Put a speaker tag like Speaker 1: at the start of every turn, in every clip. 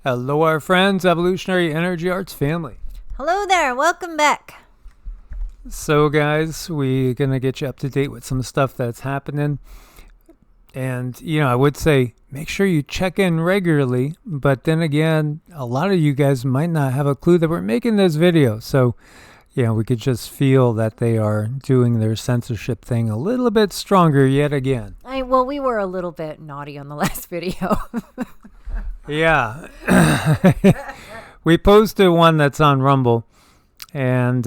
Speaker 1: Hello, our friends, Evolutionary Energy Arts family.
Speaker 2: Hello there, welcome back.
Speaker 1: So, guys, we're going to get you up to date with some stuff that's happening. And, I would say make sure you check in regularly. But then again, a lot of you guys might not have a clue that we're making this video. So, we could just feel that they are doing their censorship thing a little bit stronger yet again.
Speaker 2: Well, we were a little bit naughty on the last video.
Speaker 1: Yeah. We posted one that's on Rumble. And,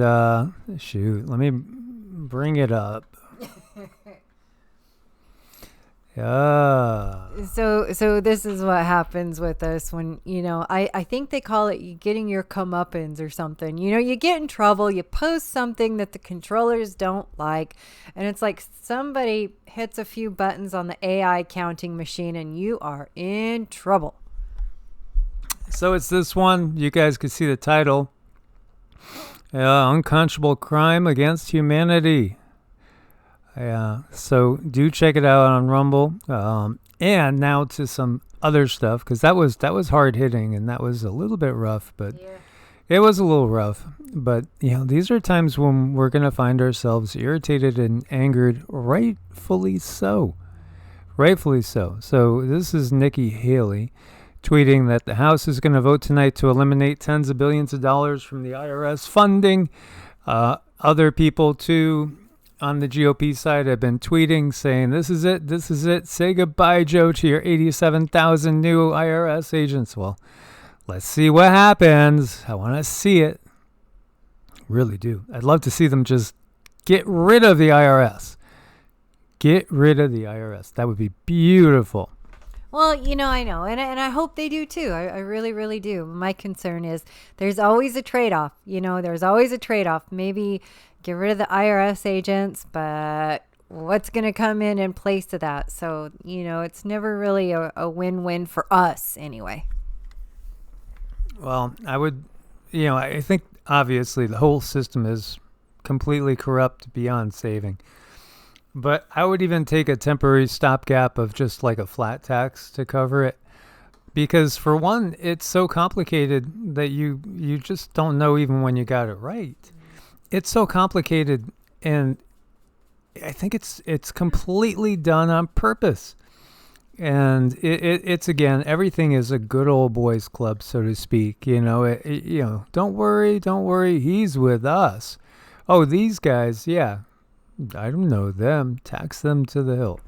Speaker 1: shoot, let me bring it up. Yeah.
Speaker 2: So this is what happens with us when, I think they call it getting your comeuppance or something. You get in trouble, you post something that the controllers don't like, and it's like somebody hits a few buttons on the AI counting machine and you are in trouble.
Speaker 1: So it's this one. You guys can see the title. Unconscionable crime against humanity. So do check it out on Rumble. And now to some other stuff, because that was hard hitting and that was a little bit rough, but it was a little rough. But these are times when we're gonna find ourselves irritated and angered, rightfully so. So this is Nikki Haley tweeting that the House is going to vote tonight to eliminate tens of billions of dollars from the IRS funding. Other people, too, on the GOP side have been tweeting, saying, this is it. Say goodbye, Joe, to your 87,000 new IRS agents. Well, let's see what happens. I want to see it. Really do. I'd love to see them just get rid of the IRS. Get rid of the IRS. That would be beautiful.
Speaker 2: Well, I know, and I hope they do too. I really, really do. My concern is there's always a trade-off. There's always a trade-off. Maybe get rid of the IRS agents, but what's going to come in place to that? So, it's never really a win-win for us anyway.
Speaker 1: Well, I would, I think obviously the whole system is completely corrupt beyond saving. But I would even take a temporary stopgap of just like a flat tax to cover it. Because for one, it's so complicated that you just don't know even when you got it right. It's so complicated, and I think it's completely done on purpose. And it's again, everything is a good old boys club, so to speak. Don't worry, he's with us. Oh, these guys, yeah. I don't know them. Tax them to the hilt.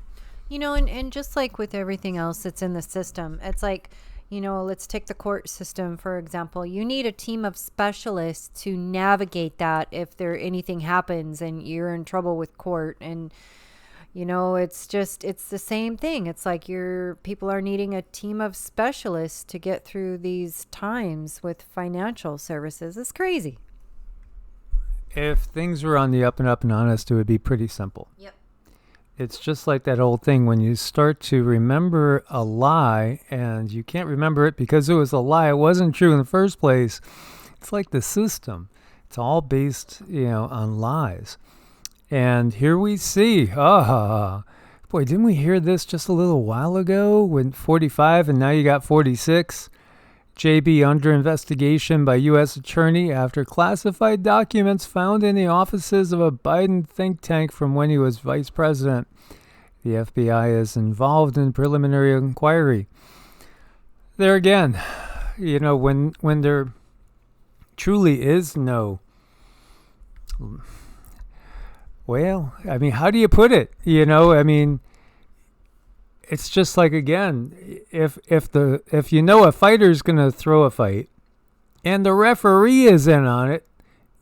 Speaker 2: And just like with everything else that's in the system, it's like, let's take the court system, for example. You need a team of specialists to navigate that if anything happens and you're in trouble with court. And, it's the same thing. It's like people are needing a team of specialists to get through these times with financial services. It's crazy.
Speaker 1: If things were on the up and honest, it would be pretty simple.
Speaker 2: Yep.
Speaker 1: It's just like that old thing when you start to remember a lie and you can't remember it because it was a lie. It wasn't true in the first place. It's like the system. It's all based, on lies. And here we see, boy, didn't we hear this just a little while ago when 45 and now you got 46? JB under investigation by U.S. attorney after classified documents found in the offices of a Biden think tank from when he was vice president. The FBI is involved in preliminary inquiry. There again, when there truly is no, well, how do you put it? It's just like, again, if a fighter's going to throw a fight and the referee is in on it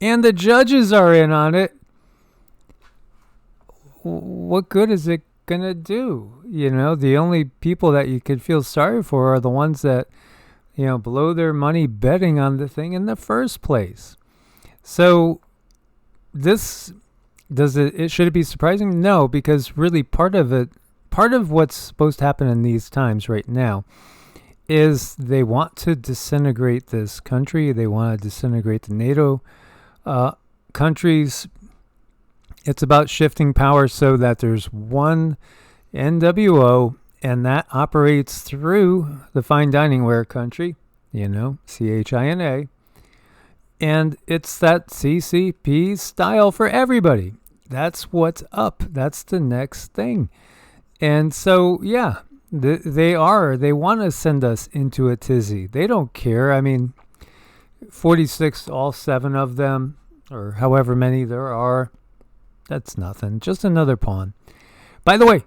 Speaker 1: and the judges are in on it, what good is it going to do? The only people that you could feel sorry for are the ones that, blow their money betting on the thing in the first place. So should it be surprising? No, because really part of what's supposed to happen in these times right now is they want to disintegrate this country. They want to disintegrate the NATO countries. It's about shifting power so that there's one NWO, and that operates through the fine dining ware country, CHINA. And it's that CCP style for everybody. That's what's up. That's the next thing. And so, yeah, they want to send us into a tizzy. They don't care. I mean, 46, all 7 of them, or however many there are, that's nothing. Just another pawn. By the way,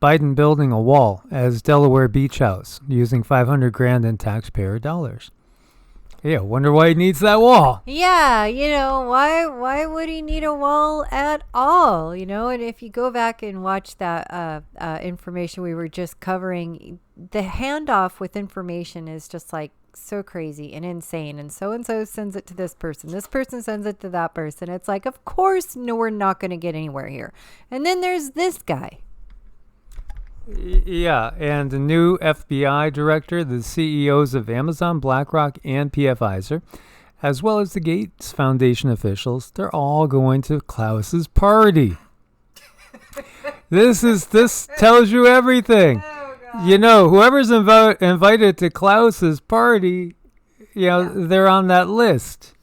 Speaker 1: Biden building a wall as Delaware beach house using $500,000 in taxpayer dollars. Yeah, wonder why he needs that wall.
Speaker 2: Yeah, why would he need a wall at all? And if you go back and watch that information we were just covering, the handoff with information is just like so crazy and insane. And so sends it to this person sends it to that person. It's like, of course, no, we're not going to get anywhere here. And then there's this guy.
Speaker 1: Yeah, and the new FBI director, the CEOs of Amazon, BlackRock, and Pfizer, as well as the Gates Foundation officials, they're all going to Klaus's party. This tells you everything. Oh, whoever's invited to Klaus's party, they're on that list.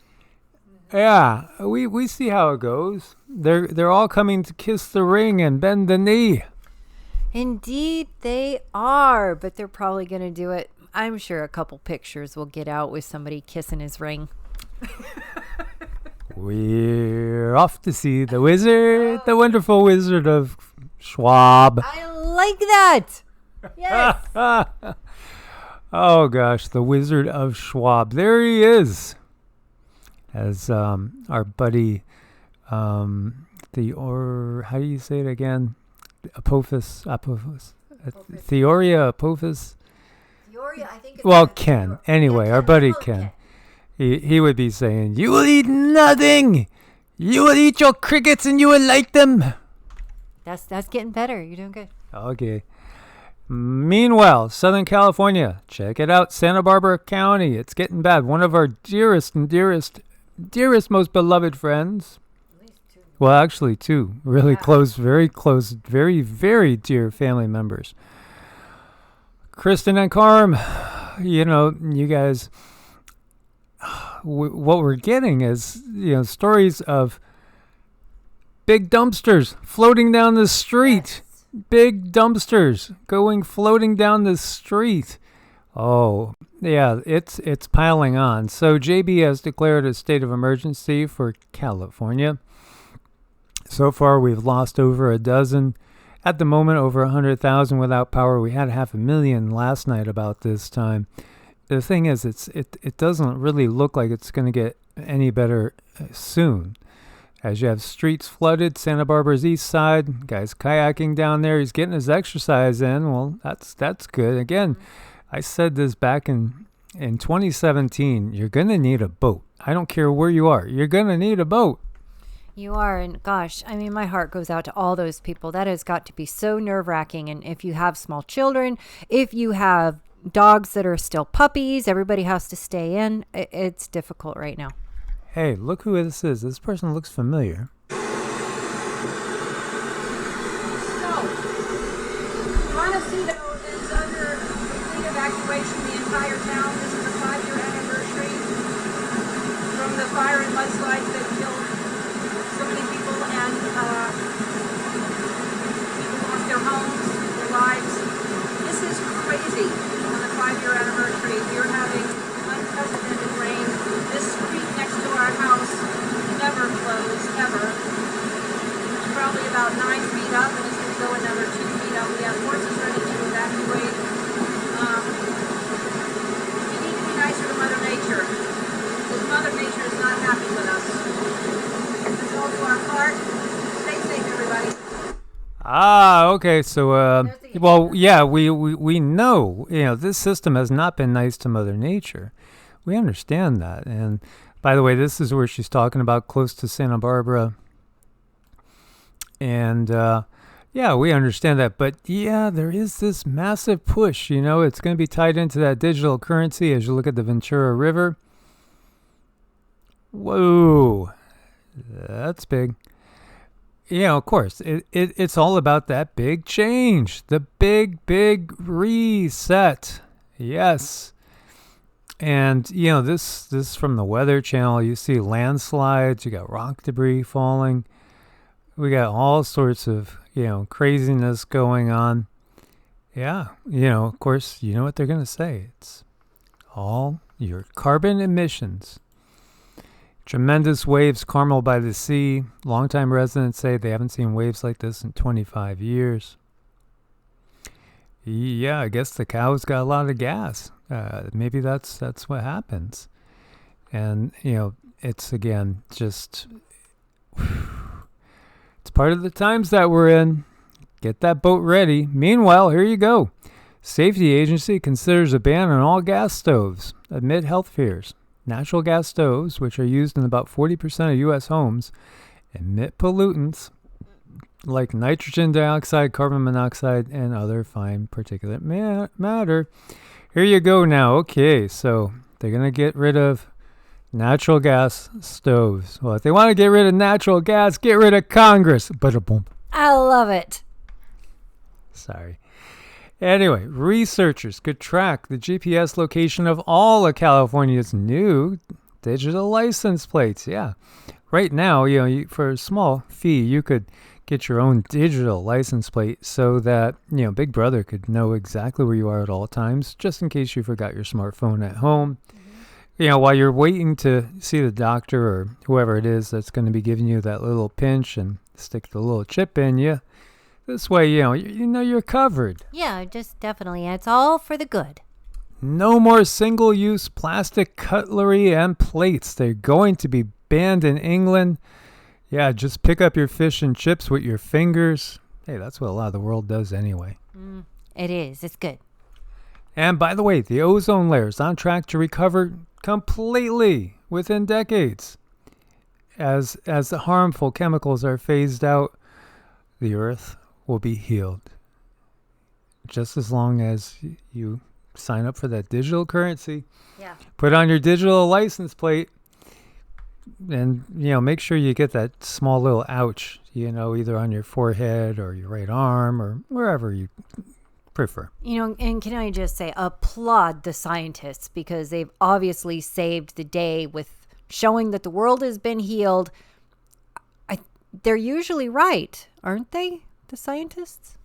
Speaker 1: Yeah, we see how it goes. They're all coming to kiss the ring and bend the knee.
Speaker 2: Indeed, they are, but they're probably going to do it. I'm sure a couple pictures will get out with somebody kissing his ring.
Speaker 1: We're off to see the wizard, the wonderful Wizard of Schwab.
Speaker 2: I like that. Yes.
Speaker 1: Oh, gosh, the Wizard of Schwab. There he is. As our buddy, how do you say it again? Apophis, Theoria, Apophis.
Speaker 2: Theoria, I think.
Speaker 1: Ken. Anyway, our buddy Ken. He would be saying, "You will eat nothing. You will eat your crickets, and you will like them."
Speaker 2: That's getting better. You're doing good.
Speaker 1: Okay. Meanwhile, Southern California, check it out, Santa Barbara County. It's getting bad. One of our dearest, most beloved friends. Well, actually, 2 really close, very, very dear family members. Kristen and Carm, you guys, what we're getting is, stories of big dumpsters floating down the street. Yes. Big dumpsters floating down the street. Oh, yeah, it's piling on. So JB has declared a state of emergency for California. So far, we've lost over a dozen. At the moment, over 100,000 without power. We had 500,000 last night about this time. The thing is, it doesn't really look like it's going to get any better soon. As you have streets flooded, Santa Barbara's east side, guy's kayaking down there. He's getting his exercise in. Well, that's good. Again, I said this back in 2017. You're going to need a boat. I don't care where you are. You're going to need a boat.
Speaker 2: You are, and gosh, I mean, my heart goes out to all those people. That has got to be so nerve-wracking. And if you have small children, if you have dogs that are still puppies, everybody has to stay in. It's difficult right now.
Speaker 1: Hey, look who this is. This person looks familiar.
Speaker 3: Montecito is under complete evacuation. The entire town. This is the 5-year anniversary from the fire and mudslides that killed so many people, and people lost their homes, their lives. This is crazy. On the 5-year anniversary, we're having unprecedented rain. This street next to our house never flows, ever. It's probably about 9 feet up, and it's going to go another 2 feet up. We have horses ready to evacuate. We need to be nicer to Mother Nature, because Mother Nature is not happy with us. Let's all do our part. Stay safe, everybody.
Speaker 1: Okay. So, well, yeah, we know, this system has not been nice to Mother Nature. We understand that. And by the way, this is where she's talking about, close to Santa Barbara. And, yeah, we understand that. But, yeah, there is this massive push. It's going to be tied into that digital currency as you look at the Ventura River. Whoa. That's big. Of course, it's all about that big change, the big reset. Yes. And, this is from the Weather Channel. You see landslides, you got rock debris falling. We got all sorts of, craziness going on. Yeah, of course, you know what they're going to say. It's all your carbon emissions. Tremendous waves, Carmel by the sea. Longtime residents say they haven't seen waves like this in 25 years. Yeah, I guess the cows got a lot of gas. Maybe that's what happens. And, it's, again, just... It's part of the times that we're in. Get that boat ready. Meanwhile, here you go. Safety agency considers a ban on all gas stoves amid health fears. Natural gas stoves, which are used in about 40% of U.S. homes, emit pollutants like nitrogen dioxide, carbon monoxide, and other fine particulate matter. Here you go now. Okay, so they're going to get rid of natural gas stoves. Well, if they want to get rid of natural gas, get rid of Congress. Ba-da-boom.
Speaker 2: I love it.
Speaker 1: Sorry. Anyway, researchers could track the GPS location of all of California's new digital license plates. Yeah. Right now, for a small fee, you could get your own digital license plate so that, Big Brother could know exactly where you are at all times, just in case you forgot your smartphone at home. While you're waiting to see the doctor or whoever it is that's going to be giving you that little pinch and stick the little chip in you. This way, you're covered.
Speaker 2: Yeah, just definitely. It's all for the good.
Speaker 1: No more single-use plastic cutlery and plates. They're going to be banned in England. Yeah, just pick up your fish and chips with your fingers. Hey, that's what a lot of the world does anyway.
Speaker 2: It is. It's good.
Speaker 1: And by the way, the ozone layer is on track to recover completely within decades. As the harmful chemicals are phased out, the Earth will be healed. Just as long as you sign up for that digital currency, put on your digital license plate, and make sure you get that small little ouch, either on your forehead or your right arm or wherever you prefer.
Speaker 2: And can I just say, applaud the scientists, because they've obviously saved the day with showing that the world has been healed. They're usually right, aren't they, the scientists?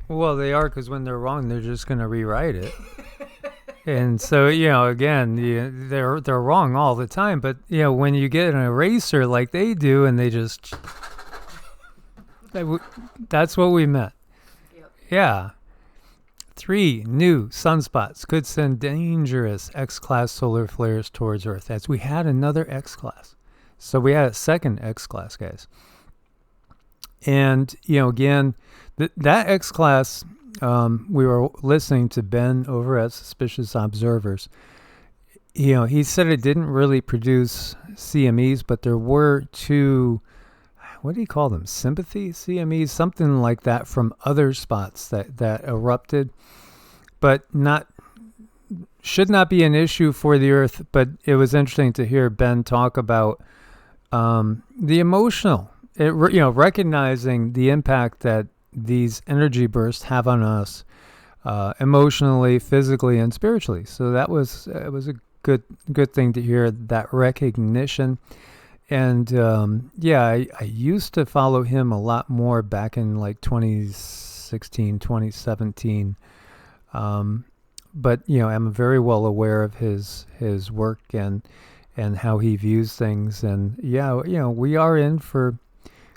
Speaker 1: Well, they are, because when they're wrong, they're just going to rewrite it. And so, again, they're wrong all the time. But, when you get an eraser like they do and they just... That's what we meant. Yep. Yeah. 3 new sunspots could send dangerous X-class solar flares towards Earth, as we had another X-class. So we had a second X-class, guys. And, again, that X-class, we were listening to Ben over at Suspicious Observers. He said it didn't really produce CMEs, but there were 2, what do you call them? Sympathy CMEs, something like that, from other spots that erupted, but should not be an issue for the Earth. But it was interesting to hear Ben talk about the emotional, recognizing the impact that these energy bursts have on us, emotionally, physically, and spiritually. So it was a good thing to hear that recognition. And I used to follow him a lot more back in like 2016, 2017. But I'm very well aware of his work and how he views things. And we are in for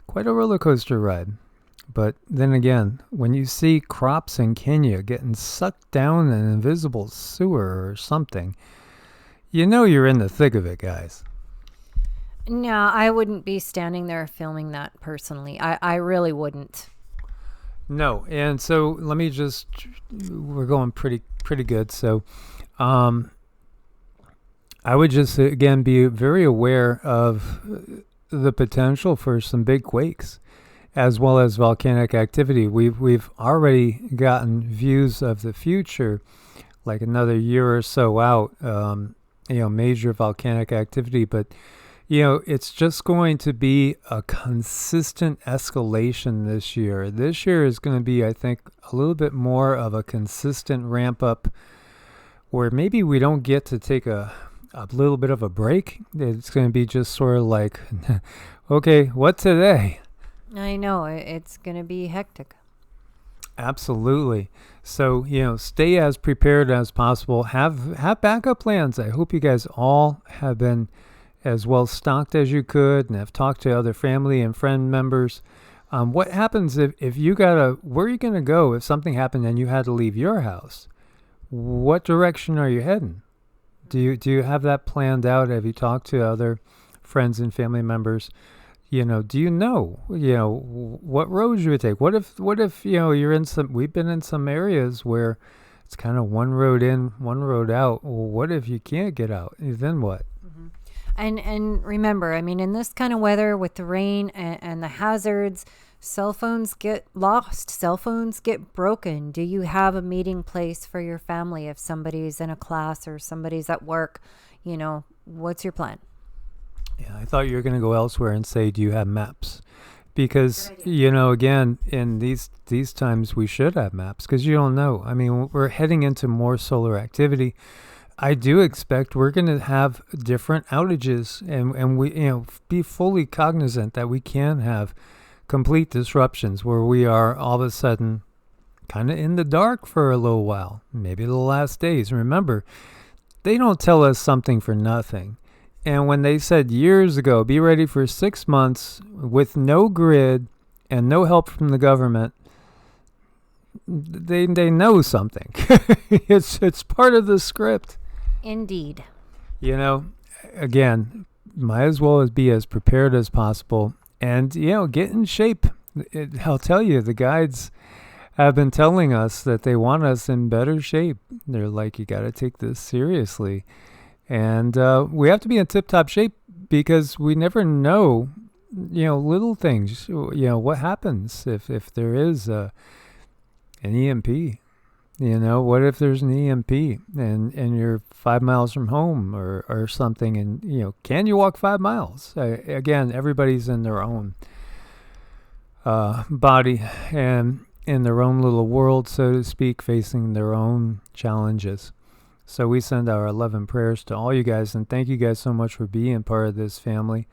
Speaker 1: quite a roller coaster ride. But then again, when you see crops in Kenya getting sucked down an invisible sewer or something, you're in the thick of it, guys.
Speaker 2: No, I wouldn't be standing there filming that personally. I really wouldn't.
Speaker 1: No, and so let me we're going pretty good. So I would just, again, be very aware of the potential for some big quakes, as well as volcanic activity. We've already gotten views of the future, like another year or so out, major volcanic activity, but it's just going to be a consistent escalation this year. This year is going to be, I think, a little bit more of a consistent ramp up where maybe we don't get to take a little bit of a break. It's going to be just sort of like, okay, what today?
Speaker 2: I know it's going to be hectic.
Speaker 1: Absolutely. So, stay as prepared as possible. Have backup plans. I hope you guys all have been as well stocked as you could and have talked to other family and friend members. What happens if you where are you going to go if something happened and you had to leave your house? What direction are you heading? Do you have that planned out? Have you talked to other friends and family members? Do you know what roads you would take? What if you're in we've been in some areas where it's kind of one road in, one road out. Well, what if you can't get out? Then what?
Speaker 2: Mm-hmm. And remember, I mean, in this kind of weather with the rain and the hazards, cell phones get lost, cell phones get broken. Do you have a meeting place for your family if somebody's in a class or somebody's at work? What's your plan?
Speaker 1: Yeah, I thought you were going to go elsewhere and say, do you have maps? Because, again, in these times, we should have maps because you don't know. I mean, we're heading into more solar activity. I do expect we're going to have different outages and we, be fully cognizant that we can have complete disruptions where we are all of a sudden kind of in the dark for a little while, maybe the last days. Remember, they don't tell us something for nothing. And when they said years ago, be ready for 6 months with no grid and no help from the government, they know something. It's part of the script.
Speaker 2: Indeed.
Speaker 1: Again, might as well be as prepared as possible and, get in shape. I'll tell you, the guides have been telling us that they want us in better shape. They're like, you got to take this seriously. And we have to be in tip-top shape because we never know, little things. What happens if there is an EMP? What if there's an EMP and you're 5 miles from home or something? And, can you walk 5 miles? Again, everybody's in their own body and in their own little world, so to speak, facing their own challenges. So we send our 11 prayers to all you guys, and thank you guys so much for being part of this family.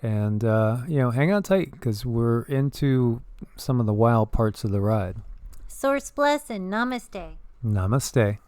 Speaker 1: And, hang on tight because we're into some of the wild parts of the ride.
Speaker 2: Source bless and namaste.
Speaker 1: Namaste.